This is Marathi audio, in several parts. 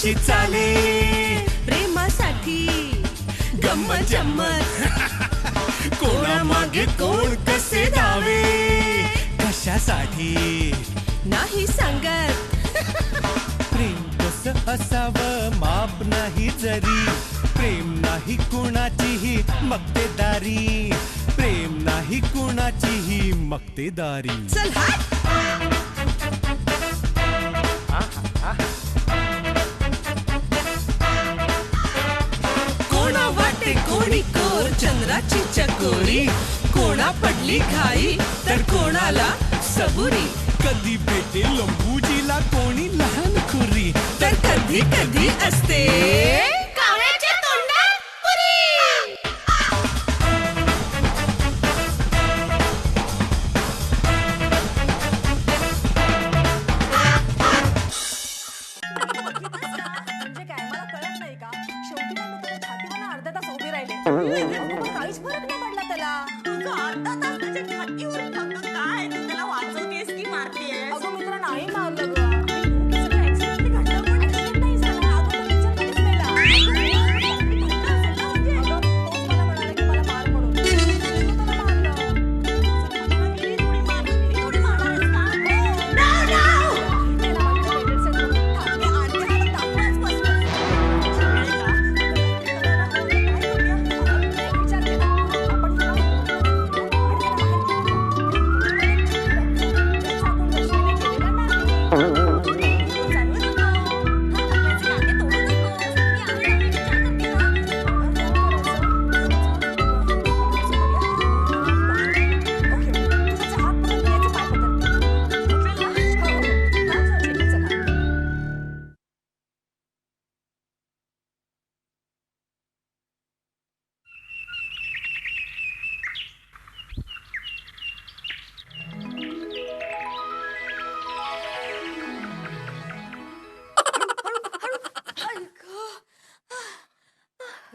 कशी चाले प्रेमासाठी गंमत जम्मत कोणामागे कोण कसे धावे कशासाठी नाही सांगत. प्रेम कसं असावं माप नाही जरी प्रेम नाही कुणाचीही मक्तेदारी प्रेम नाही कुणाचीही मक्तेदारी. चल हात. कोणा वाटे कोणी कोर चंद्राची चकोरी कोणा पडली घाई तर कोणाला सबुरी कधी भेटे लंबूजीला कोणी लहान खुरी तर कधी कधी असते कावळ्याच्या तोंडात पुरी. म्हणजे काय मला कळत नाही का? शेवटी काय मी त्याच्या छातीवर अर्धा तास उभी राहिले. अगं, पण काहीच फरक नाही पडला त्याला. अर्धा तास त्याच्या छातीवर थांबून काय तू त्याला वाचवतेस की मारतेस? अगं मी त्याला नाही मारलं ग. आणि सगळं accident घडलं पण accident नाही झाला. अगं तो picture मध्येच मेला. अगं, तोच मला म्हणाला की मला मार म्हणून. मी त्याला मारलं. त्याला म्हटलं वेगळं सगळं. थांब, मी आणते आणि दाखवूनच बसलो. एक विचार केला. आपण त्याला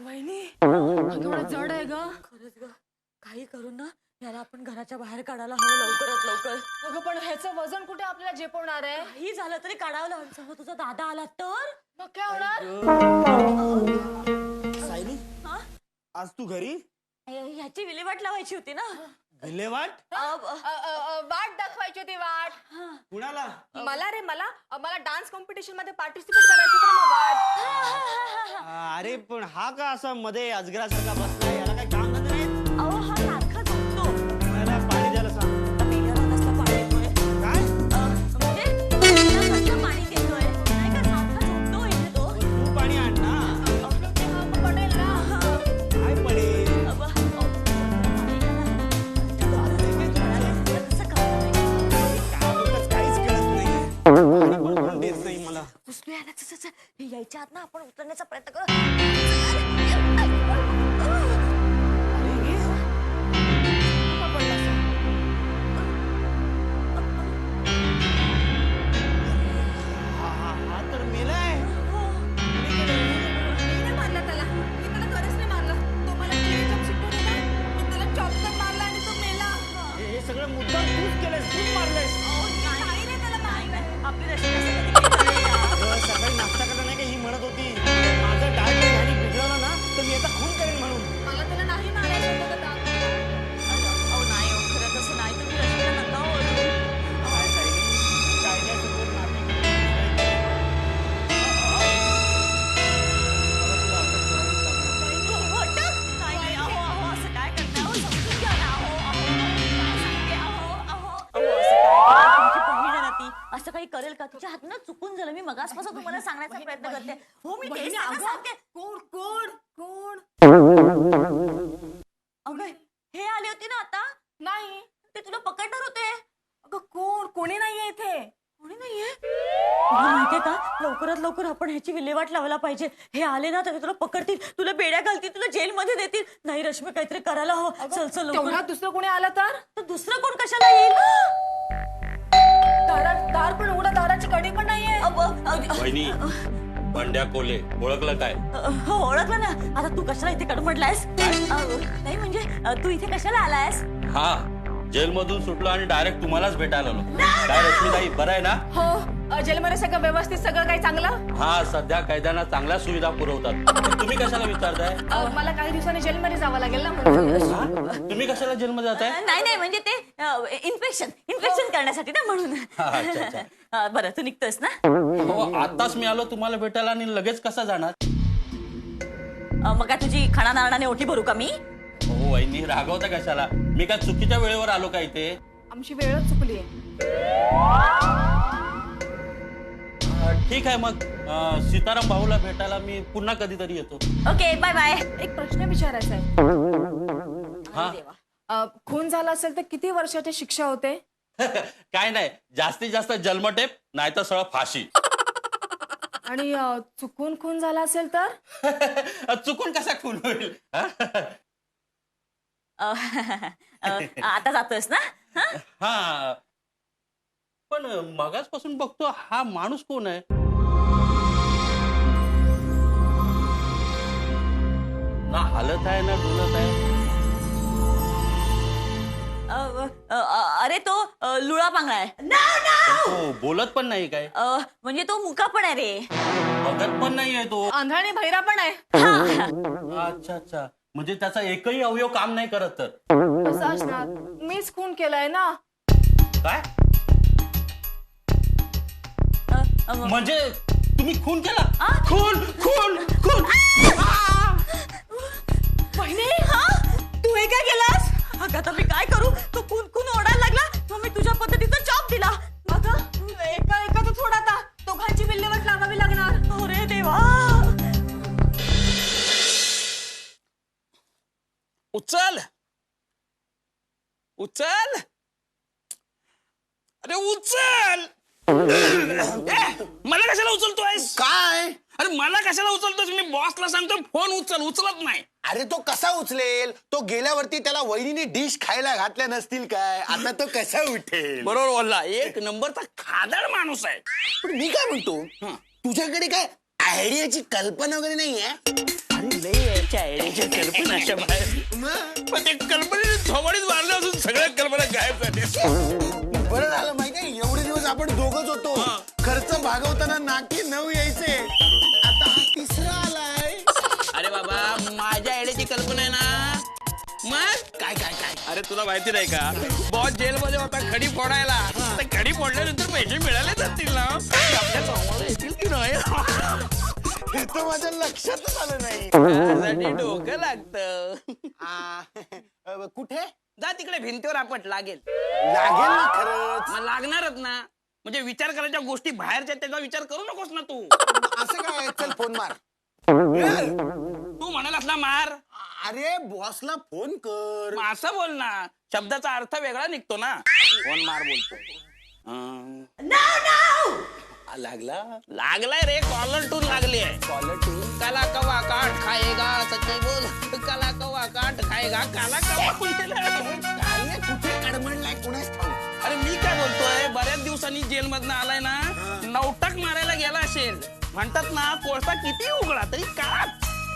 वहिनी थोडं जड आहे ग. खरंच ग काही करून ना याला आपण घराच्या बाहेर काढायला हवं लवकरात लवकर. अगं पण ह्याचं वजन कुठे आपल्याला झेपवणार आहे? काही झालं तरी काढावं लागेल. समजा तुझा दादा आला तर मग काय होणार? सायली हा? आज तू घरी ह्याची विल्हेवाट लावायची होती ना. विल्हेवाट वाट दाखवायची होती वाट. कुणाला मला रे मला डान्स कॉम्पिटिशन मध्ये पार्टिसिपेट करायचं तर मग वाट. अरे पण हा का असा मध्ये अजगरासारखा बसलाय याला काही काम धंदे नाहीत? अहो हा सारखा झोपतो. याला पाणी द्यायला सांग. मेल्याला कसलं पाणी येतोय काय म्हणजे मेल्याला कसलं पाणी देतोय नाही का सारखा झोपतो इथे तो. तू पाणी आण ना. पडेल ना. काय पडेल काहीच कळत नाही पाणी पण कोण देत नाही मला. यायच्या आत ना आपण उतरण्याचा प्रयत्न करू. हा तर मेलाय. मी मारला त्याला. मी त्याला खरंच नाही मारलं. तो मला चिरीचप शिकवत होता. मी त्याला चॉपकर मारला आणि तो मेला. हे सगळं मुद्दाम तूच केलंयस तूच मारलंयस. नाही रे त्याला मारलं. आपली रस्त्यासाठी अगं, सकाळी नाश्ता करता नाही का ही म्हणत होती माझं डाएट ह्यानी बिघडवलं ना तर मी आता खून करेन म्हणून. मला त्याला नाही मारायचं होतं का? नाही हो खरं तसं नाही तुम्ही रस्त्याला नका ओरडू. काय सायली कायद्यासमोर नाते नाही अहो असं काय करताय अहो समजून घ्या ना काय सांगते असं काय तुमची बहीण आहे ना ती असं काही करेल का? तुझ्या हातून चुकून झालं. मी मगासपासून तुम्हाला सांगण्याचा प्रयत्न करते. हो मी तेच त्यांना सांगते. कोण अगं हे आले होते ना आता नाही. ते तुला पकडणार होते. अगं कोणी नाहीये इथे. कोणी नाहीये तुला माहितीये का? लवकरात लवकर आपण ह्याची विल्हेवाट लावायला पाहिजे. हे आले ना तर तुला पकडतील तुला बेड्या घालतील तुला जेलमध्ये देतील. नाही रश्मी काहीतरी करायला हवं. चल चल लवकर. तेवढ्यात दुसरं कोणी आलं तर दुसरं कोण कशाला येईल? दार पण उघडा. दाराची कडी पण नाहीये. वहिनी बंड्या कोले ओळखलं काय? हो ओळखलं ना. आता तू कशाला इथे कडू म्हटलायस? नाही म्हणजे तू इथे कशाला आलायस? हा जेलमधून सुटलो आणि डायरेक्ट तुम्हालाच भेटायला आलो. काय रश्मीताई बरं आहे ना? हो जेलमध्ये सगळं व्यवस्थित सगळं काही चांगलं. हा सध्या कैद्यांना चांगल्या सुविधा पुरवतात. पण तुम्ही कशाला विचारताय? मला काही दिवसांनी जेलमध्ये जावं लागेल ना म्हणून. तुम्ही कशाला जेलमध्ये जाताय? नाही म्हणजे ते इन्फेक्शन करण्यासाठी ना म्हणून. अच्छा अच्छा. बरं तू निघतोस ना? हो आताच मी आलो तुम्हाला भेटायला आणि लगेच कसा जाणार? मग काय तुझी खणा नारणाने ओटी भरू का मी? हो वहिनी रागवता कशाला? मी काय चुकीच्या वेळेवर आलो का इथे? आमची वेळच चुकली आहे. ठीक आहे मग सीताराम भाऊला भेटायला मी पुन्हा कधीतरी येतो. Okay bye bye. एक प्रश्न विचारायचा आहे. हा खून झाला असेल तर किती वर्षाची शिक्षा होते? काय नाही जास्तीत जास्त जन्मटेप नाही तर सरळ फाशी. आणि चुकून खून झाला असेल तर? चुकून कसा खून होईल? आता जातोस ना? हा पण मगाचपासून बघतो हा माणूस कोण आहे? ना हालत आहे ना डुलत आहे. अरे तो लुळा पांगळा आहे. तो बोलत पण नाही काय? म्हणजे तो मुका पण आहे रे. बघत पण नाही आहे तो. आंधळा आणि भैरा पण आहे. अच्छा अच्छा म्हणजे त्याचा एकही अवयव काम नाही करत तर? कसं असणार? मीच खून केलाय ना. काय म्हणजे तुम्ही खून केला? खून खून खून. बहिणी तू हे काय केलास? अगं आता मी काय करू? तो खून खून ओरडायला लागला मग मी तुझ्या पद्धतीचा चॉप दिला. अगं एका एका तो थोडा आता दोघांची विल्हेवाट लावावी लागणार. अरे देवा. उचल उचल अरे उचल. मला कशाला उचलतोयस? काय? अरे मला कशाला उचलतोस? मी बॉसला सांगतो फोन उचलत नाही. अरे तो कसा उचलेल? तो गेल्यावरती त्याला वहिनीने डिश खायला घातल्या नसतील काय? आता तो कसा उठेल? बरोबर बोलला. एक नंबरचा खादड माणूस आहे. पण मी काय म्हणतो, तुझ्याकडे काय आयडियाची कल्पना वगैरे नाहीये? आणि लई यायच्या आयडियाच्या कल्पनाच्या बाहेर. पण ते कल्पनेने थोबाडीत मारले असून सगळ्या कल्पना गायब झाल्या. बरं झालं माहितीये, एवढे दिवस आपण दोघच होतो. खर्च भागवताना नाकी 9 यायचे. आता हा तिसरा आलाय. अरे बाबा माझ्या आयडियाची कल्पना आहे ना. मग काय काय काय? अरे तुला माहिती नाही का बॉस जेलमध्ये होता खडी फोडायला. तर खडी फोडल्यानंतर पैसे मिळाले जातील ना. आपल्या कामाला येतील की नाही? हे तर माझ्या लक्षातच आलं नाही. त्यासाठी डोकं लागतं. कुठे जा तिकडे भिंतीवर आपट लागेल. लागेल ना खरंच? मग लागणारच ना. म्हणजे विचार करायच्या गोष्टी बाहेरच्या त्याचा विचार करू नकोस ना तू. असं काय? चल फोन मार. तू म्हणालास ना मार. अरे बॉसला फोन कर. मग असं बोल ना. शब्दाचा अर्थ वेगळा निघतो ना. फोन मार बोलतो. लागलाय रे. कॉलर टून लागली आहे. कॉलर टू. काला कवा काट खाएगा सच्ची बोल. काला कवा काट खाएगा. काला कवा कुठे कडमडलाय कुणाच ठाऊक. अरे मी काय बोलतोय बऱ्याच दिवसांनी जेल मधनं आलाय ना. नवटक मारायला गेला असेल. म्हणतात ना कोळसा किती उघडा तरी काळा.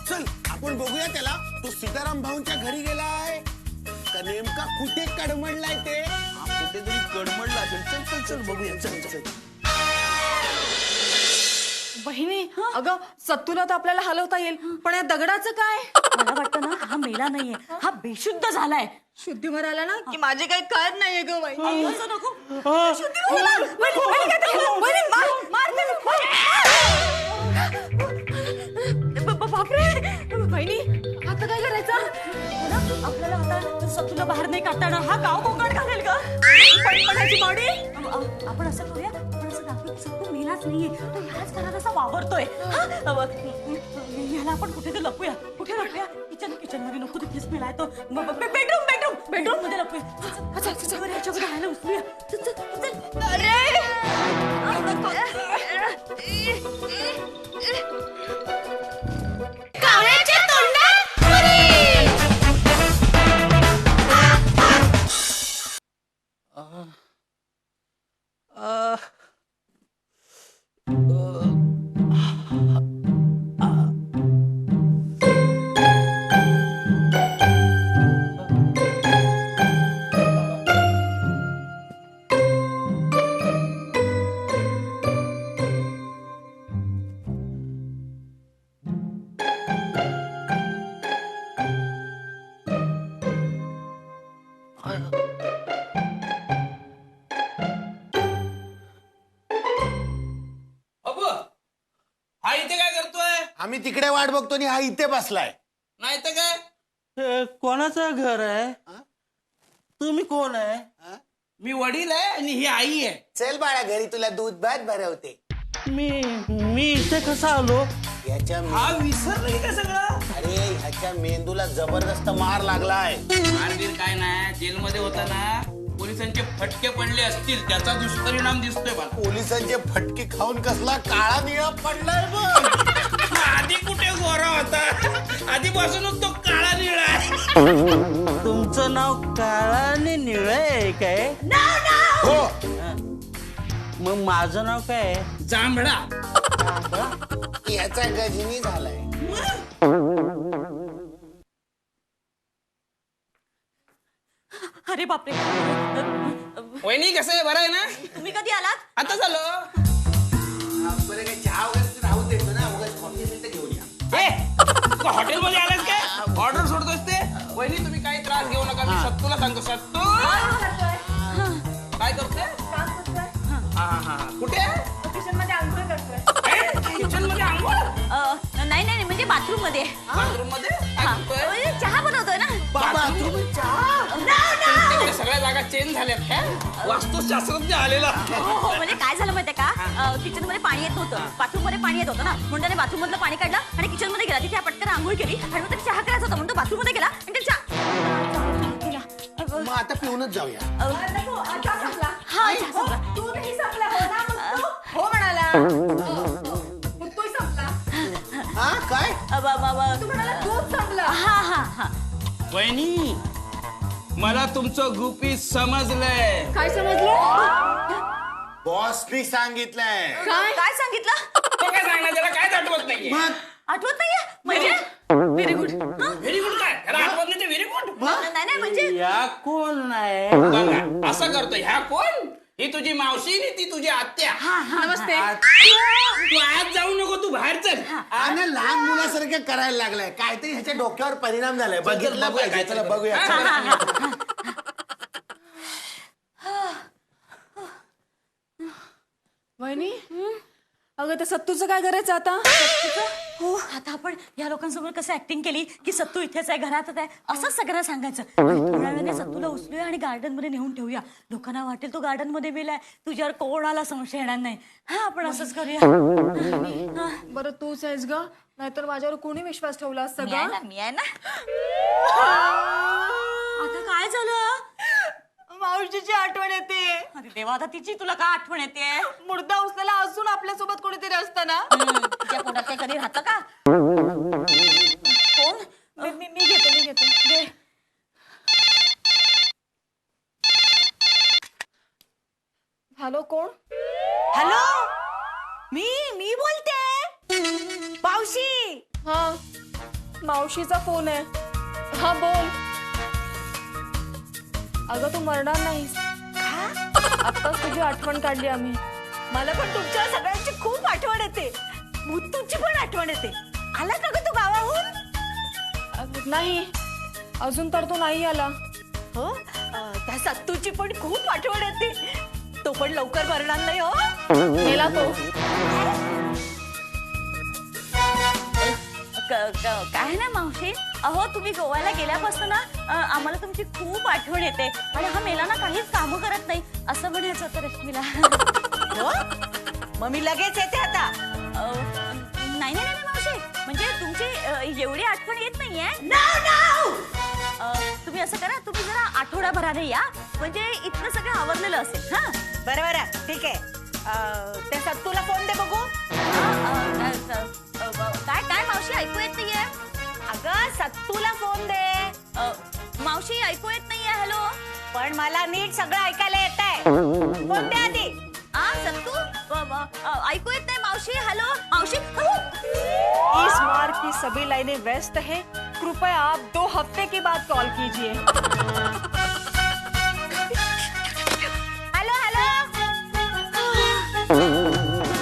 चल आपण बघूया त्याला. तो सीताराम भाऊंच्या घरी गेलाय का नेमका कुठे कडमडलाय ते? कुठेतरी कडमडला असेल. चल चल चल बघूया. चल चल. बहिणी अगं सत्तूला तर आपल्याला हलवता येईल पण या दगडाचं काय? मला वाटतं ना हा मेला नाहीये. हा बेशुद्ध झालाय. शुद्धीवर आला ना की माझे काही कळत नाहीये ग बाई. असं नको. बापरे बहिणी आता काय करायचं? आपल्याला आता सत्तूला बाहेर नाही काढताना हा गाव कोकण घालेल का? पणाची बॉडी. आपण असं करूया. आपण असं दाखवू की सत्तू मेलाच नाहीये. तो ह्याच घरात असा वावरतोय. ह्याला आपण कुठे लपूया. कुठे लपूया? किचन मध्ये नको. तिथेच मेला आहे तो. बेडरूम मध्ये लपूया. ह्याच्या राहायला उचलूया. आम्ही तिकडे वाट बघतो आणि हा इथे बसलाय. नाही तर काय हे कोणाचं घर आहे? तुम्ही कोण आहे? मी वडील आहे आणि ही आई आहे. चल बाळा घरी तुला दूध भात भरवते. मी इथे कसा आलो? याच्या हा विसरलं का सगळं? अरे ह्याच्या मेंदूला जबरदस्त मार लागलाय. मारबीर काय नाही, जेलमध्ये होता ना पोलिसांचे फटके पडले असतील त्याचा दुष्परिणाम दिसतोय मला. पोलिसांचे फटके खाऊन कसला काळा निळा पडलाय बघ. आधी कुठे गोरा होता, आधीपासूनच तो काळा निळा आहे. तुमचं नाव काळा आणि निळं आहे काय? हो मग माझं नाव काय आहे? जांभळा. याचा गजनी झालाय. अरे बापरे. वहिनी कसं आहे, बरं आहे ना? तुम्ही कधी आलात? आता झालं. बरं काय चहा वगैरे राहू देतो ना, उगाच कॉफी असेल तर घेऊन या. ए हॉटेलमध्ये आलास काय? ऑर्डर सोडतोस ते. वहिनी तुम्ही काही त्रास घेऊ नका, मी सत्तूला सांगतो. सत्तू काय करतोय? हा कुठे किचन मध्ये आंघोळ करतोय. किचन मध्ये आंघोळ? नाही नाही म्हणजे बाथरूम मध्ये. बाथरूम मध्ये काय करतोय? चहा बनवतोय ना. तुमच्याकडे सगळ्या जागा चेंज झाल्यात काय? वास्तुशास्त्रज्ञ आलेला. हो म्हणजे काय झालं माहितीये का, किचन मध्ये पाणी येत नव्हतं, बाथरूम मध्ये पाणी येत होतं ना, म्हणून त्याने बाथरूम मधलं पाणी काढलं आणि किचन मध्ये गेला. तिथे पटकन आंघोळ केली आणि मग त्याने चहा करायचा होता म्हणून तो बाथरूम मध्ये गेला आणि त्याने मग आता पिऊनच जाऊया. चहा संपला. हा चहा संपला. तू नाही संपला हो ना, मग तो हो म्हणाला. मग तोही संपला. हा काय? तू म्हणाला दूध संपलं. हा वहिनी मला तुमचं गुपित समजलंय. काय समजलं? बॉसनी सांगितलंय. काय सांगितलं? तो काय सांगणार, त्याला कायच आठवत नाहीये. मग आठवत नाहीये म्हणजे? Very good. व्हेरी गुड काय? त्याला आठवत नाही ते व्हेरी गुड. नाही म्हणजे या कोण नाही? बघा असं करतो. ह्या कोण? ही तुझी मावशी आणि ती तुझी आत्या. नमस्ते. तू आज जाऊ नको, तू बाहेर चल. आणि लहान मुलासारखं करायला लागलाय. काहीतरी ह्याच्या डोक्यावर परिणाम झालाय. बघितलं बघूया, पाहिजे. चला बघूया. वहिनी अगं त्या सत्तूचं काय करायचं आता? हो आता आपण या लोकांसमोर कसं ऍक्टिंग केली की सत्तू इथेच आहे, घरातच आहे, असंच सगळं सांगायचं. आणि थोड्या वेळाने सत्तूला उचलूया आणि गार्डन मध्ये नेऊन ठेवूया. लोकांना वाटेल तो गार्डन मध्ये मेलाय, तुझ्यावर कोणाला संशय येणार नाही. हा आपण असंच करूया. बरं तूच आहेस ग, नाहीतर माझ्यावर कोणी विश्वास ठेवला असता मी आहे ग? ना, मी आहे ना. आता काय झालं? मावशीची आठवण येते. अरे देवा, आता तिची तुला का आठवण येते? मुर्दा उचलेला असून आपल्यासोबत कोणीतरी असताना. तिच्या पोटात ते कधी राहतं का? कोण? मी घेते दे. हॅलो कोण? हॅलो, मी बोलते मावशी. हा मावशीचा फोन आहे. हा बोल. अगं तू मरणार नाहीस. आत्ताच तुझी आठवण काढली आम्ही. मला पण तुमच्या सगळ्यांची खूप आठवण येते. मुत्तूची पण आठवण येते. आला का ग तू गावाहून? नाही अजून तर तो नाही आला. हो त्या सत्तूची पण खूप आठवण येते. तो पण लवकर मरणार नाही हो. गेला तो. काय ना मावशी, अहो तुम्ही गोव्याला गेल्यापासून ना आम्हाला तुमची खूप आठवण येते आणि हा मेला ना काहीच कामं करत नाही असं म्हणायचं होतं रश्मीला. मग मी लगेच येते आता. नाही नाही नाही मावशी, म्हणजे तुमची एवढी आठवण येत नाहीये. तुम्ही असं करा, तुम्ही जरा आठवडाभराने या, म्हणजे इथलं सगळं आवरलेलं असेल. हा बरं ठीक आहे. त्या सत्तूला फोन दे बघू. काय मावशी ऐकू येत नाहीये? अगं सत्तूला फोन दे. मावशी ऐकू येत नाहीये. हॅलो, पण मला नीट सगळं ऐकायला येत आहे. फोन दे आधी. सत्तू ऐकू येत नाही मावशी. हॅलो मावशी. इस बार की सभी लाइनें व्यस्त है, कृपया आप 2 हफ्ते के बाद कॉल कीजिए. हॅलो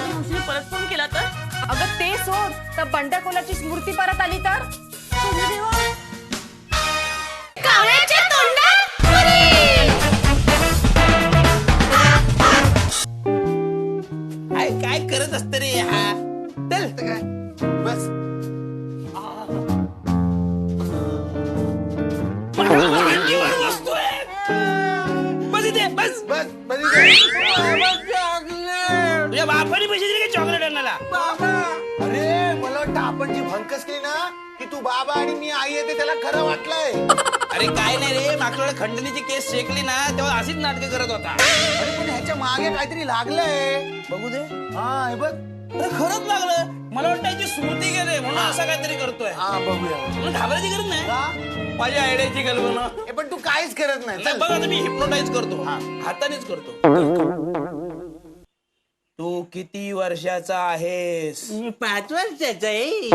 मावशीने परत फोन केला तर? अगं ते सोड, तर बंड्याकोलाची स्मृती परत आली तर? काय करत असत रे हा? चल काय बस तुझ्या बापाने पैसे दिले का चॉकलेट आणायला? अरे मला वाटतं आपण जी भंकस केली ना की तू बाबा आणि मी आई येते त्याला खरं वाटलंय. अरे काय नाही रे, मागच्या वेळेला खंडणीची केस शेकली ना तेव्हा अशीच नाटकं करत होता. अरे पण ह्याच्या मागे काहीतरी लागलंय. बघू दे. हा हे बघ. अरे खरंच लागलं. मला वाटतं याची स्मृती गेले म्हणून असं काहीतरी करतोय. हा बघूया. तुला घाबरायची गरज नाही. का? माझी आयडियाची कल्पना. हे पण तू काहीच करत नाही. नाही, चल. बघ आता मी हिप्नोटाईज करतो. हातानेच करतो. तू किती वर्षाचा आहेस? मी 5 वर्षाचा आहे.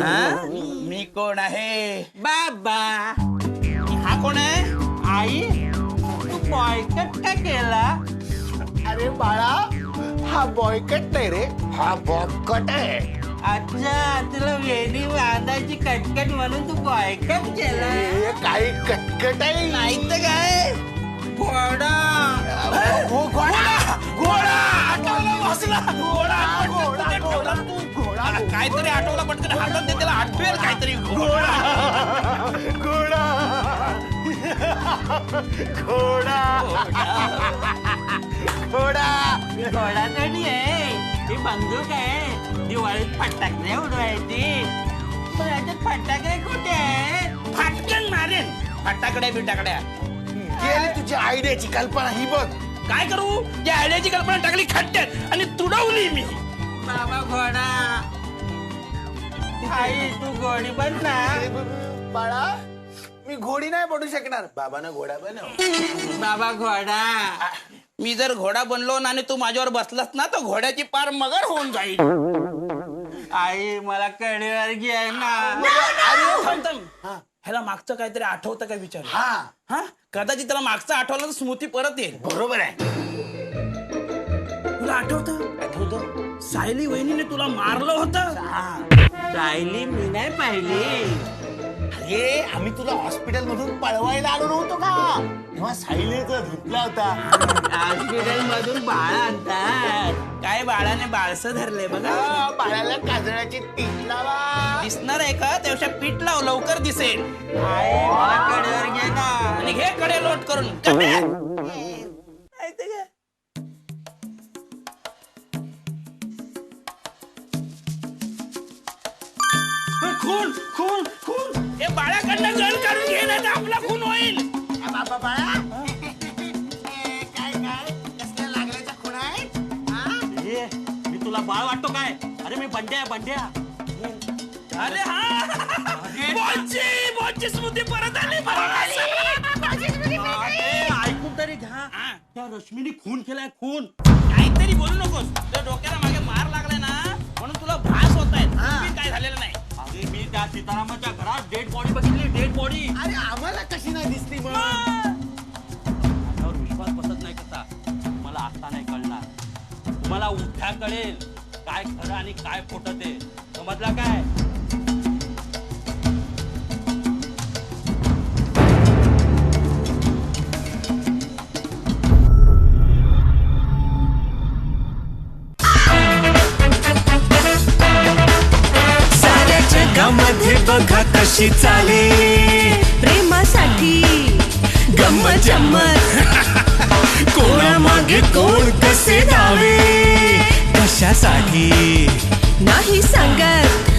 हा? मी कोण आहे? बाबा. हा कोण आहे? आई तू बॉयकट का केला? अरे बाळा हा बॉयकट नाही रे, हा बॉबकट आहे. अच्छा तुला वेणी बांधायची कटकट म्हणून तू बॉयकट केला. हे काही कटकट आहे. नाही तर काय? घोडा. घोडा घोडा आठवला बसला. घोडा घोडा कुठे ठेवला तू? घोडा काहीतरी आठवला पटकन हातात दे, त्याला आठवेल काहीतरी. घोडा घोडा घोडा घोडा. घोडा थोडी आहे ही बंदूक आहे. दिवाळीत फटाकडे उडवायची. पण याच्यात फटाकडे कुठे आहे? फाटकन मारेन. फटाकड्या बिटाकड्या गेली तुझी आयडियाची कल्पना ही बघ. काय करू? या आयडियाची कल्पना टाकली खड्ड्यात आणि तुडवली मी. बाबा घोडा. आई तू घोडी बन ना. बाळा मी घोडी नाही बनू शकणार. बाबानं घोडा बनव. बाबा घोडा. मी जर घोडा बनलो ना आणि तू माझ्यावर बसलास ना तर घोड्याची पार मगर होऊन जाईल. आई मला कडेवर घे ना. अरे थांब थांब. ह्याला मागचं काहीतरी आठवतं का विचार. हा हा कदाचित त्याला मागचं आठवलं तर स्मृती परत येईल. बरोबर आहे. तुला आठवतं सायली वहिनीने तुला मारलं होतं. सायली मी नाही पाहिली. अरे आम्ही तुला हॉस्पिटल मधून पळवायला आलो नव्हतो का, तेव्हा सायलीचा धुतला होता. हॉस्पिटल मधून बाळ आणतात. काय बाळाने बाळसं धरले बघा. बाळाला काजळाची टीप लावा. दिसणार आहे का? त्यापेक्षा पीठ लाव, लवकर दिसेल. आई मला कडेवर घे ना. आणि घे कडे लोट करून. खून खून खून. हे बाळाकडनं गण काढून घे ना तर आपला खून होईल. बाबा बाळा काय काय कसल्या लागल्याच्या खुणा आहेत? ए, मी तुला बाळ वाटतो काय? अरे मी बंड्या बंड्या. अरे हा बोची स्मृती परत आली. ऐकून तरी घ्या. त्या रश्मीने खून केलाय खून. काहीतरी बोलू नकोस. तुझ्या डोक्याला मागे मार लागलाय ना म्हणून तुला भास होत आहेत. काय झालेलं नाही. अरे मी त्या सीतारामाच्या घरात डेड बॉडी बघितली. Dead body. अरे आम्हाला कशी नाही दिसली मग? माझ्यावर विश्वास बसत नाही कसा. मला आता नाही कळणार. तुम्हाला उठ्या कळेल काय खरं आणि काय खोटं ते. समजला काय? साऱ्या जगामध्ये बघा कशी चाले प्रेमासाठी गंमत जम्मत कोणामागे कोण कसे धावे कशासाठी नाही सांगत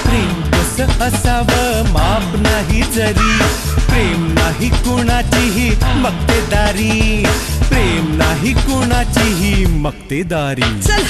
प्रेम कसं असावं माप नाही जरी प्रेम नाही कुणाचीही मक्तेदारी प्रेम नाही कुणाचीही मक्तेदारी चल